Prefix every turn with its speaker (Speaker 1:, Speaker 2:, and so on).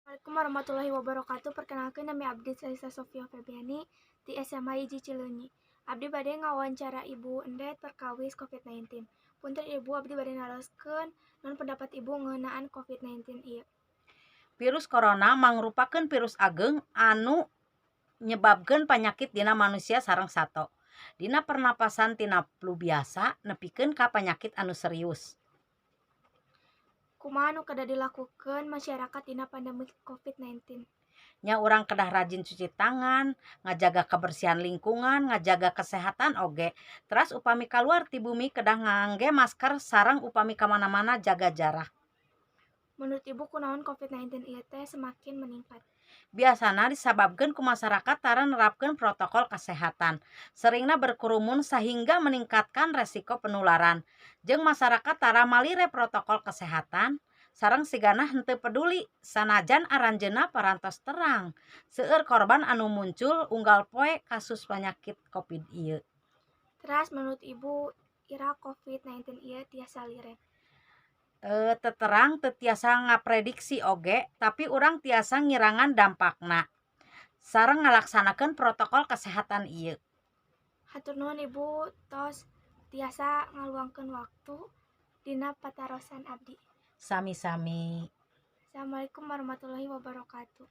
Speaker 1: Assalamualaikum warahmatullahi wabarakatuh. Perkenalkan nama Abdi Salisa Sofia Febiani di SMA IJ Cileunyi. Abdi bade ngawawancara Ibu Endet perkawis COVID-19. Punten Ibu, Abdi bade naroskeun non pendapat Ibu ngeunaan COVID-19 ieu.
Speaker 2: Virus corona mangrupakeun virus ageng anu nyebabkeun panyakit dina manusia sareng sato. Dina pernapasan tina flu biasa nepikeun ka panyakit anu serius.
Speaker 1: Kumaha nu kada dilakukeun masyarakat dina pandemi COVID-19?
Speaker 2: Nya urang kedah rajin cuci tangan, ngajaga kebersihan lingkungan, ngajaga kesehatan oge. Terus upami kaluar ti bumi kedah ngangge masker sareng upami ka mana-mana jaga jarak.
Speaker 1: Menurut Ibu kunaon COVID-19 ieu teh semakin meningkat?
Speaker 2: Biasana disababkeun ku masyarakat tara nerapkeun protokol kesehatan. Seringna berkerumun sehingga meningkatkan resiko penularan. Jeung masyarakat tara malire protokol kesehatan sareng sigana henteu peduli sanajan aranjeunna parantos terang seueur korban anu muncul unggal poe kasus penyakit Covid ieu.
Speaker 1: Teras menurut Ibu ira COVID-19 ieu tiasa liret?
Speaker 2: Teterang teu tiasa ngaprediksi oge, tapi urang tiasa ngirangan dampakna sareng ngalaksanakeun protokol kesehatan ieu.
Speaker 1: Hatur nuhun Ibu tos tiasa ngaluangkeun waktu dina patarosan Abdi.
Speaker 2: Sami-sami.
Speaker 1: Assalamualaikum warahmatullahi wabarakatuh.